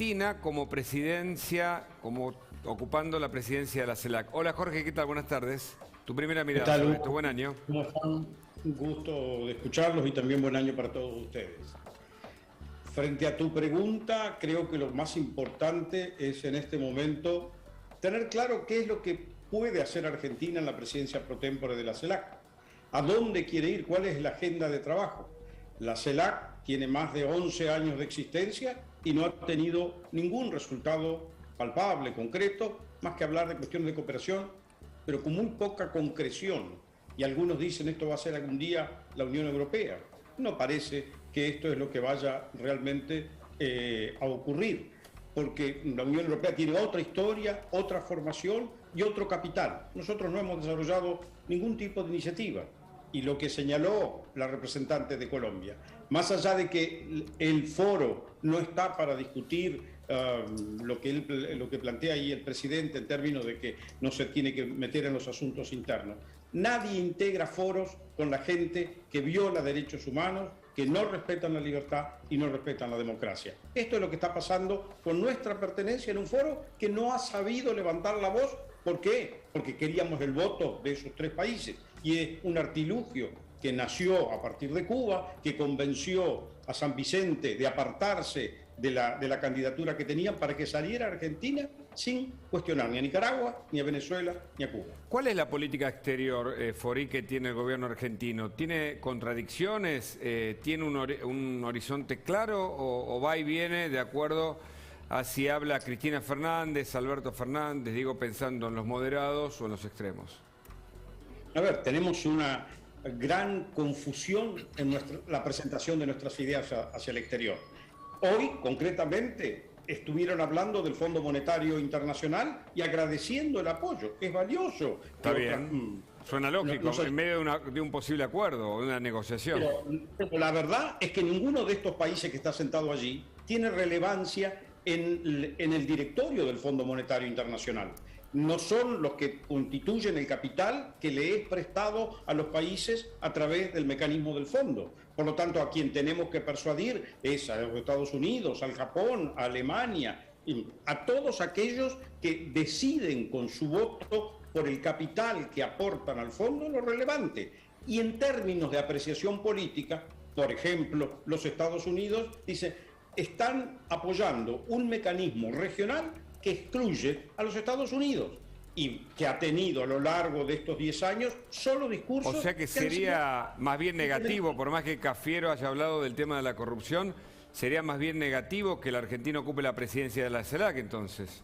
Argentina como presidencia, como ocupando la presidencia de la CELAC. Hola Jorge, ¿qué tal? Buenas tardes. Tu primera ¿Qué mirada tal, sobre Hugo? esto. Buen año. ¿Cómo están? Un gusto de escucharlos y también buen año para todos ustedes. Frente a tu pregunta, creo que lo más importante es en este momento tener claro qué es lo que puede hacer Argentina en la presidencia pro tempore de la CELAC. ¿A dónde quiere ir? ¿Cuál es la agenda de trabajo? La CELAC tiene más de 11 años de existencia y no ha tenido ningún resultado palpable, concreto, más que hablar de cuestiones de cooperación, pero con muy poca concreción. Y algunos dicen esto va a ser algún día la Unión Europea. No parece que esto es lo que vaya realmente a ocurrir, porque la Unión Europea tiene otra historia, otra formación y otro capital. Nosotros no hemos desarrollado ningún tipo de iniciativa. Y lo que señaló la representante de Colombia, más allá de que el foro no está para discutir lo que plantea ahí el presidente en términos de que no se tiene que meter en los asuntos internos, nadie integra foros con la gente que viola derechos humanos, que no respetan la libertad y no respetan la democracia. Esto es lo que está pasando con nuestra pertenencia en un foro que no ha sabido levantar la voz. ¿Por qué? Porque queríamos el voto de esos tres países. Y es un artilugio que nació a partir de Cuba, que convenció a San Vicente de apartarse de la candidatura que tenían para que saliera Argentina sin cuestionar ni a Nicaragua, ni a Venezuela, ni a Cuba. ¿Cuál es la política exterior, Fori, que tiene el gobierno argentino? ¿Tiene contradicciones? ¿Tiene un horizonte claro o va y viene de acuerdo a si habla Cristina Fernández, Alberto Fernández, digo pensando en los moderados o en los extremos? A ver, tenemos una gran confusión en la presentación de nuestras ideas hacia el exterior. Hoy, concretamente, estuvieron hablando del Fondo Monetario Internacional y agradeciendo el apoyo. Es valioso. Está bien. Suena lógico, en medio de un posible acuerdo o de una negociación. Pero la verdad es que ninguno de estos países que está sentado allí tiene relevancia en el directorio del Fondo Monetario Internacional. No son los que constituyen el capital que le es prestado a los países a través del mecanismo del fondo. Por lo tanto, a quien tenemos que persuadir es a los Estados Unidos, al Japón, a Alemania, a todos aquellos que deciden con su voto por el capital que aportan al fondo lo relevante. Y en términos de apreciación política, por ejemplo, los Estados Unidos dicen, están apoyando un mecanismo regional que excluye a los Estados Unidos y que ha tenido a lo largo de estos 10 años solo discursos... O sea que sería más bien negativo, por más que Cafiero haya hablado del tema de la corrupción, sería más bien negativo que la Argentina ocupe la presidencia de la CELAC entonces.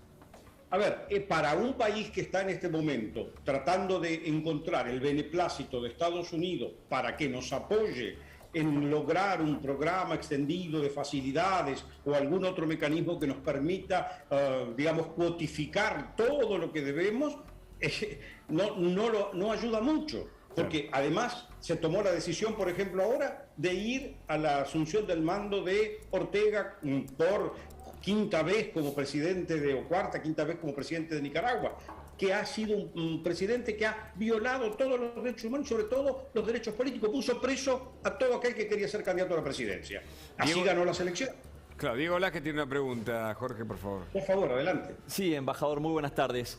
A ver, para un país que está en este momento tratando de encontrar el beneplácito de Estados Unidos para que nos apoye en lograr un programa extendido de facilidades o algún otro mecanismo que nos permita, digamos, cuotificar todo lo que debemos, no ayuda mucho. Porque además se tomó la decisión, por ejemplo, ahora de ir a la asunción del mando de Ortega por quinta vez como presidente o quinta vez como presidente de Nicaragua, que ha sido un presidente que ha violado todos los derechos humanos, sobre todo los derechos políticos, puso preso a todo aquel que quería ser candidato a la presidencia. Así ganó las elecciones. Claro, Diego Velázquez tiene una pregunta, Jorge, por favor. Por favor, adelante. Sí, embajador, muy buenas tardes.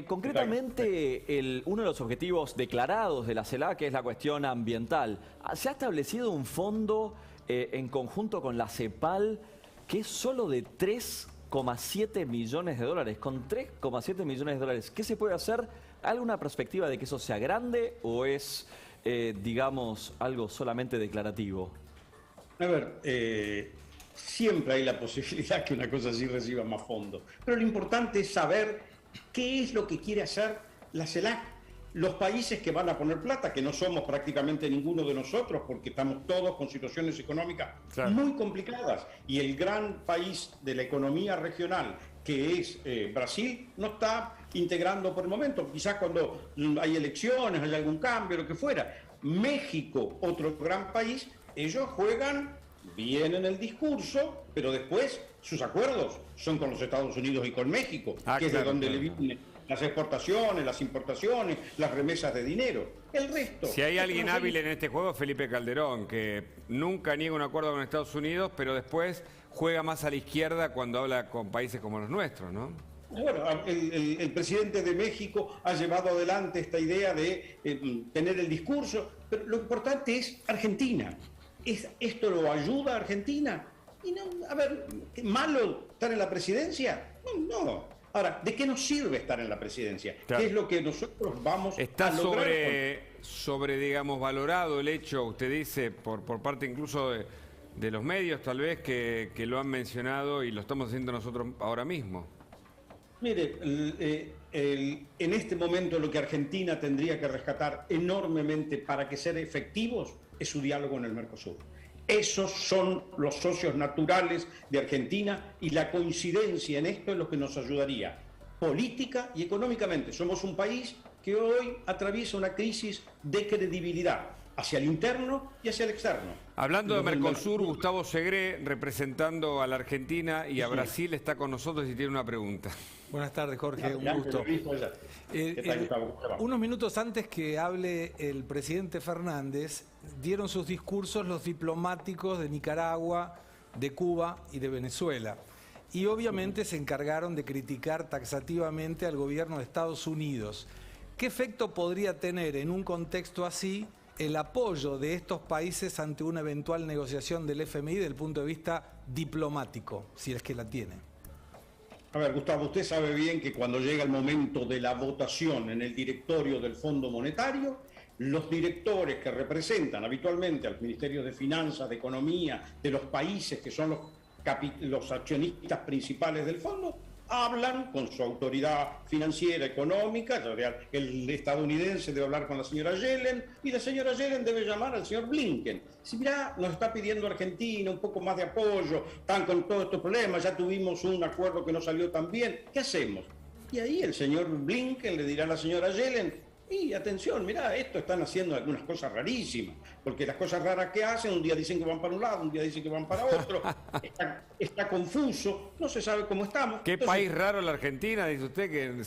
Concretamente, uno de los objetivos declarados de la CELAC es la cuestión ambiental. ¿Se ha establecido un fondo en conjunto con la CEPAL que es solo de 3,7 millones de dólares? Con 3,7 millones de dólares, ¿qué se puede hacer? ¿Hay alguna perspectiva de que eso sea grande o es, digamos, algo solamente declarativo? A ver, siempre hay la posibilidad que una cosa así reciba más fondos. Pero lo importante es saber qué es lo que quiere hacer la CELAC. Los países que van a poner plata, que no somos prácticamente ninguno de nosotros, porque estamos todos con situaciones económicas muy complicadas, y el gran país de la economía regional, que es Brasil, no está integrando por el momento. Quizás cuando hay elecciones, hay algún cambio, lo que fuera. México, otro gran país, ellos juegan bien en el discurso, pero después sus acuerdos son con los Estados Unidos y con México, que es de donde le vienen las exportaciones, las importaciones, las remesas de dinero. El resto... Si hay alguien hábil en este juego, Felipe Calderón, que nunca niega un acuerdo con Estados Unidos, pero después juega más a la izquierda cuando habla con países como los nuestros, ¿no? Bueno, el presidente de México ha llevado adelante esta idea de tener el discurso, pero lo importante es Argentina. ¿Esto lo ayuda a Argentina? Y no, a ver, ¿qué malo estar en la presidencia? No. Ahora, ¿de qué nos sirve estar en la presidencia? Claro. ¿Qué es lo que nosotros vamos Está a lograr? sobre, digamos, valorado el hecho, usted dice, por parte incluso de los medios, tal vez, que lo han mencionado y lo estamos haciendo nosotros ahora mismo. Mire, en este momento lo que Argentina tendría que rescatar enormemente para que ser efectivos es su diálogo en el Mercosur. Esos son los socios naturales de Argentina y la coincidencia en esto es lo que nos ayudaría política y económicamente. Somos un país que hoy atraviesa una crisis de credibilidad hacia el interno y hacia el externo. Hablando de Mercosur, Gustavo Segré, representando a la Argentina y a Brasil, está con nosotros y tiene una pregunta. Buenas tardes, Jorge, un gusto. ¿Qué tal, Gustavo? Unos minutos antes que hable el presidente Fernández, dieron sus discursos los diplomáticos de Nicaragua, de Cuba y de Venezuela. Y obviamente se encargaron de criticar taxativamente al gobierno de Estados Unidos. ¿Qué efecto podría tener en un contexto así el apoyo de estos países ante una eventual negociación del FMI desde el punto de vista diplomático, si es que la tiene? A ver, Gustavo, usted sabe bien que cuando llega el momento de la votación en el directorio del Fondo Monetario, los directores que representan habitualmente al Ministerio de Finanzas, de Economía, de los países que son los accionistas principales del fondo, hablan con su autoridad financiera, económica. El estadounidense debe hablar con la señora Yellen y la señora Yellen debe llamar al señor Blinken. Si mirá, nos está pidiendo Argentina un poco más de apoyo, están con todos estos problemas, ya tuvimos un acuerdo que no salió tan bien, ¿qué hacemos? Y ahí el señor Blinken le dirá a la señora Yellen, y atención, mirá, esto están haciendo algunas cosas rarísimas, porque las cosas raras que hacen, un día dicen que van para un lado, un día dicen que van para otro, está confuso, no se sabe cómo estamos. ¿Qué país raro la Argentina, dice usted, que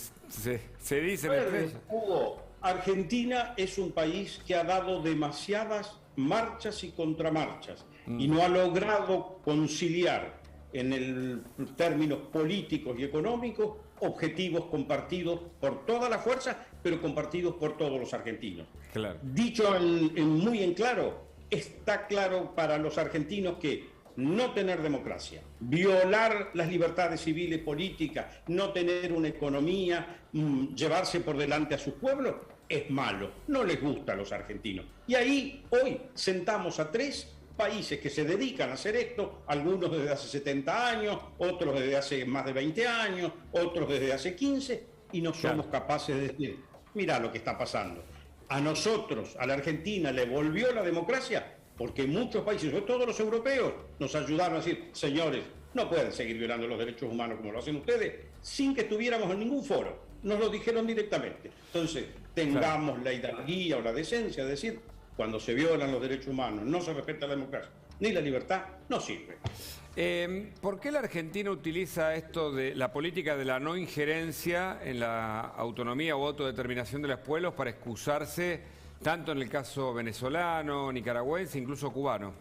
se dice en el preso? Hugo, Argentina es un país que ha dado demasiadas marchas y contramarchas y no ha logrado conciliar en términos políticos y económicos objetivos compartidos por toda la fuerza, pero compartidos por todos los argentinos. Claro. Dicho muy en claro, está claro para los argentinos que no tener democracia, violar las libertades civiles y políticas, no tener una economía, llevarse por delante a sus pueblos, es malo, no les gusta a los argentinos. Y ahí hoy sentamos a tres países que se dedican a hacer esto, algunos desde hace 70 años, otros desde hace más de 20 años, otros desde hace 15, y no somos capaces de decir, mira lo que está pasando. A nosotros, a la Argentina, le volvió la democracia porque muchos países, sobre todo los europeos, nos ayudaron a decir, señores, no pueden seguir violando los derechos humanos como lo hacen ustedes, sin que estuviéramos en ningún foro. Nos lo dijeron directamente. Entonces, tengamos la hidalguía o la decencia de decir, cuando se violan los derechos humanos, no se respeta la democracia ni la libertad, no sirve. ¿Por qué la Argentina utiliza esto de la política de la no injerencia en la autonomía o autodeterminación de los pueblos para excusarse tanto en el caso venezolano, nicaragüense, incluso cubano?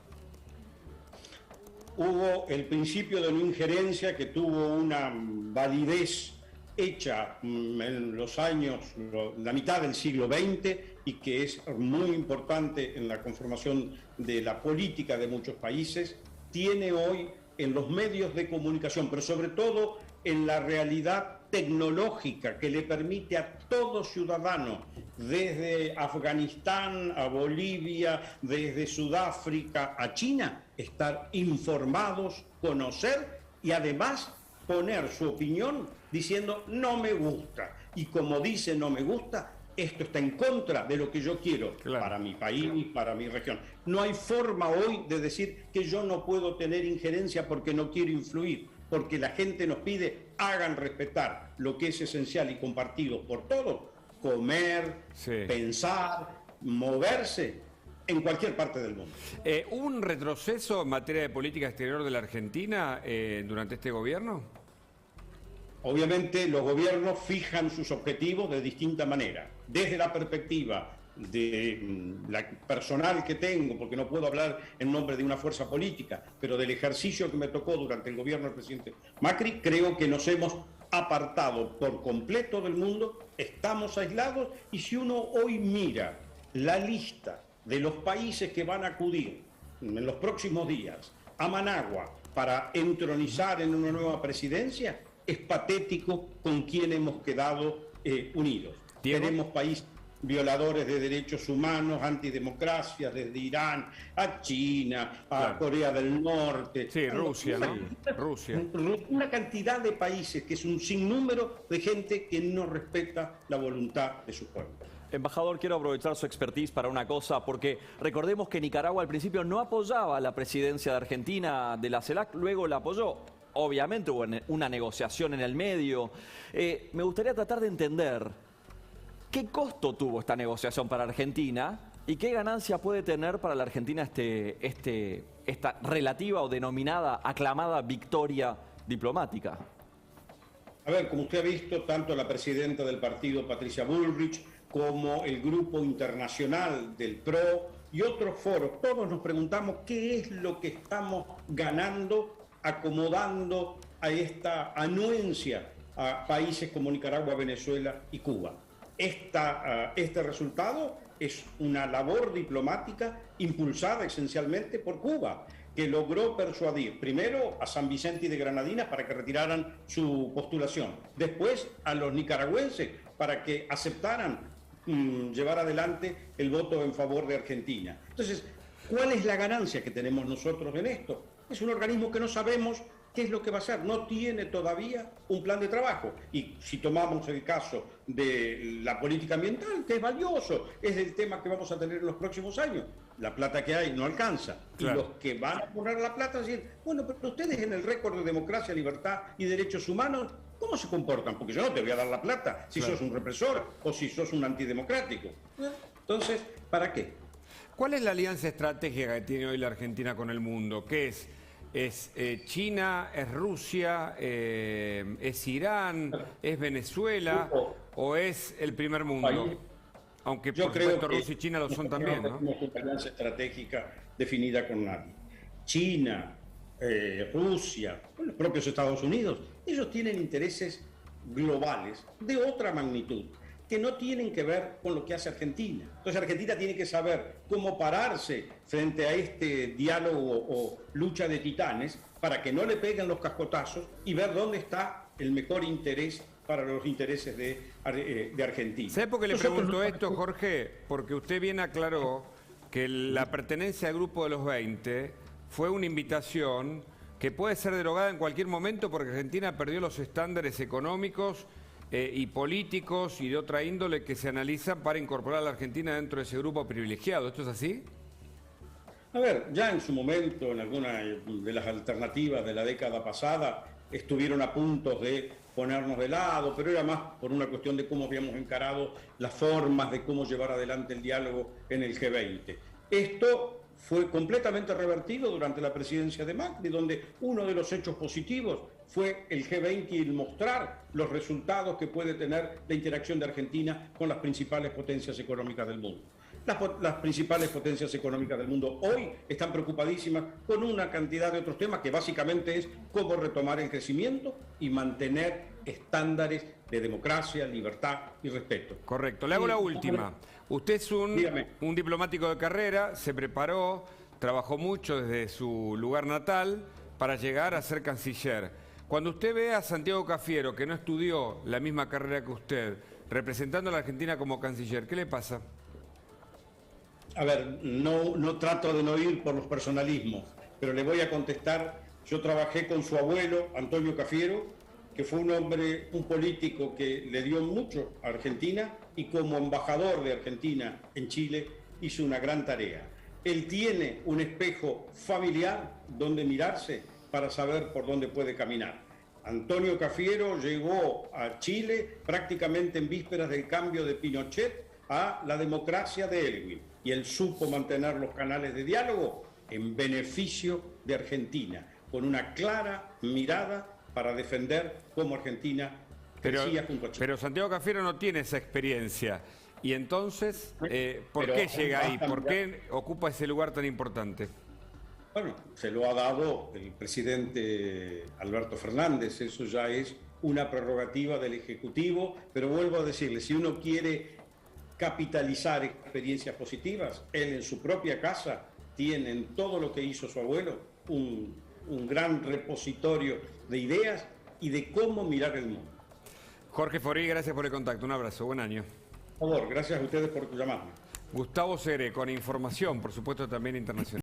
Hubo el principio de no injerencia que tuvo una validez hecha en los años, la mitad del siglo XX, y que es muy importante en la conformación de la política de muchos países, tiene hoy en los medios de comunicación, pero sobre todo en la realidad tecnológica que le permite a todo ciudadano, desde Afganistán a Bolivia, desde Sudáfrica a China, estar informados, conocer y además poner su opinión diciendo no me gusta. Y como dice no me gusta, esto está en contra de lo que yo quiero para mi país, para mi región. No hay forma hoy de decir que yo no puedo tener injerencia porque no quiero influir, porque la gente nos pide hagan respetar lo que es esencial y compartido por todos, comer, pensar, moverse en cualquier parte del mundo. ¿Hubo un retroceso en materia de política exterior de la Argentina durante este gobierno? Obviamente los gobiernos fijan sus objetivos de distinta manera, desde la perspectiva la personal que tengo, porque no puedo hablar en nombre de una fuerza política, pero del ejercicio que me tocó durante el gobierno del presidente Macri, creo que nos hemos apartado por completo del mundo, estamos aislados, y si uno hoy mira la lista de los países que van a acudir en los próximos días a Managua para entronizar en una nueva presidencia, es patético con quién hemos quedado unidos. Diego. Tenemos países violadores de derechos humanos, antidemocracias, desde Irán a China, a Corea del Norte. Sí, Rusia, ¿no? Rusia. Una cantidad de países que es un sinnúmero de gente que no respeta la voluntad de su pueblo. Embajador, quiero aprovechar su expertise para una cosa, porque recordemos que Nicaragua al principio no apoyaba la presidencia de Argentina de la CELAC, luego la apoyó. Obviamente hubo una negociación en el medio. Me gustaría tratar de entender qué costo tuvo esta negociación para Argentina y qué ganancia puede tener para la Argentina esta relativa o denominada, aclamada victoria diplomática. A ver, como usted ha visto, tanto la presidenta del partido, Patricia Bullrich, como el grupo internacional del PRO y otros foros, todos nos preguntamos qué es lo que estamos ganando acomodando a esta anuencia a países como Nicaragua, Venezuela y Cuba. Este resultado es una labor diplomática impulsada esencialmente por Cuba, que logró persuadir primero a San Vicente y de Granadinas para que retiraran su postulación, después a los nicaragüenses para que aceptaran llevar adelante el voto en favor de Argentina. Entonces, ¿cuál es la ganancia que tenemos nosotros en esto? Es un organismo que no sabemos qué es lo que va a hacer, no tiene todavía un plan de trabajo. Y si tomamos el caso de la política ambiental, que es valioso, es el tema que vamos a tener en los próximos años, la plata que hay no alcanza. Claro. Y los que van a poner la plata dicen, bueno, pero ustedes en el récord de democracia, libertad y derechos humanos, ¿cómo se comportan? Porque yo no te voy a dar la plata si sos un represor o si sos un antidemocrático. Entonces, ¿para qué? ¿Cuál es la alianza estratégica que tiene hoy la Argentina con el mundo? ¿Qué es? ¿Es China? ¿Es Rusia? ¿Es Irán? ¿Es Venezuela? ¿O es el primer mundo? Aunque por supuesto Rusia y China lo son también, ¿no? No tenemos una alianza estratégica definida con nadie. China, Rusia, los propios Estados Unidos, ellos tienen intereses globales de otra magnitud, que no tienen que ver con lo que hace Argentina. Entonces Argentina tiene que saber cómo pararse frente a este diálogo o lucha de titanes para que no le peguen los cascotazos y ver dónde está el mejor interés para los intereses de Argentina. ¿Sabe por qué le pregunto esto, Jorge? Porque usted bien aclaró que la pertenencia al grupo de los 20 fue una invitación que puede ser derogada en cualquier momento porque Argentina perdió los estándares económicos y políticos y de otra índole que se analizan para incorporar a la Argentina dentro de ese grupo privilegiado. ¿Esto es así? A ver, ya en su momento, en alguna de las alternativas de la década pasada, estuvieron a punto de ponernos de lado, pero era más por una cuestión de cómo habíamos encarado las formas de cómo llevar adelante el diálogo en el G20. Esto fue completamente revertido durante la presidencia de Macri, donde uno de los hechos positivos fue el G20 y el mostrar los resultados que puede tener la interacción de Argentina con las principales potencias económicas del mundo. Las principales potencias económicas del mundo hoy están preocupadísimas con una cantidad de otros temas que básicamente es cómo retomar el crecimiento y mantener estándares de democracia, libertad y respeto. Correcto. Le hago la última. Usted es un diplomático de carrera, se preparó, trabajó mucho desde su lugar natal para llegar a ser canciller. Cuando usted ve a Santiago Cafiero, que no estudió la misma carrera que usted, representando a la Argentina como canciller, ¿qué le pasa? A ver, no trato de no ir por los personalismos, pero le voy a contestar. Yo trabajé con su abuelo, Antonio Cafiero, que fue un hombre, un político que le dio mucho a Argentina y como embajador de Argentina en Chile hizo una gran tarea. Él tiene un espejo familiar donde mirarse para saber por dónde puede caminar. Antonio Cafiero llegó a Chile prácticamente en vísperas del cambio de Pinochet a la democracia de Elwin y él supo mantener los canales de diálogo en beneficio de Argentina, con una clara mirada para defender cómo Argentina crecía junto a Chile. Pero Santiago Cafiero no tiene esa experiencia. Y entonces, ¿por Pero qué llega ahí? basta ¿Por mirar. qué ocupa ese lugar tan importante? Bueno, se lo ha dado el presidente Alberto Fernández, eso ya es una prerrogativa del Ejecutivo, pero vuelvo a decirle, si uno quiere capitalizar experiencias positivas, él en su propia casa tiene en todo lo que hizo su abuelo un gran repositorio de ideas y de cómo mirar el mundo. Jorge Forí, gracias por el contacto. Un abrazo, buen año. Por favor, gracias a ustedes por llamarme. Gustavo Cere, con información, por supuesto, también internacional.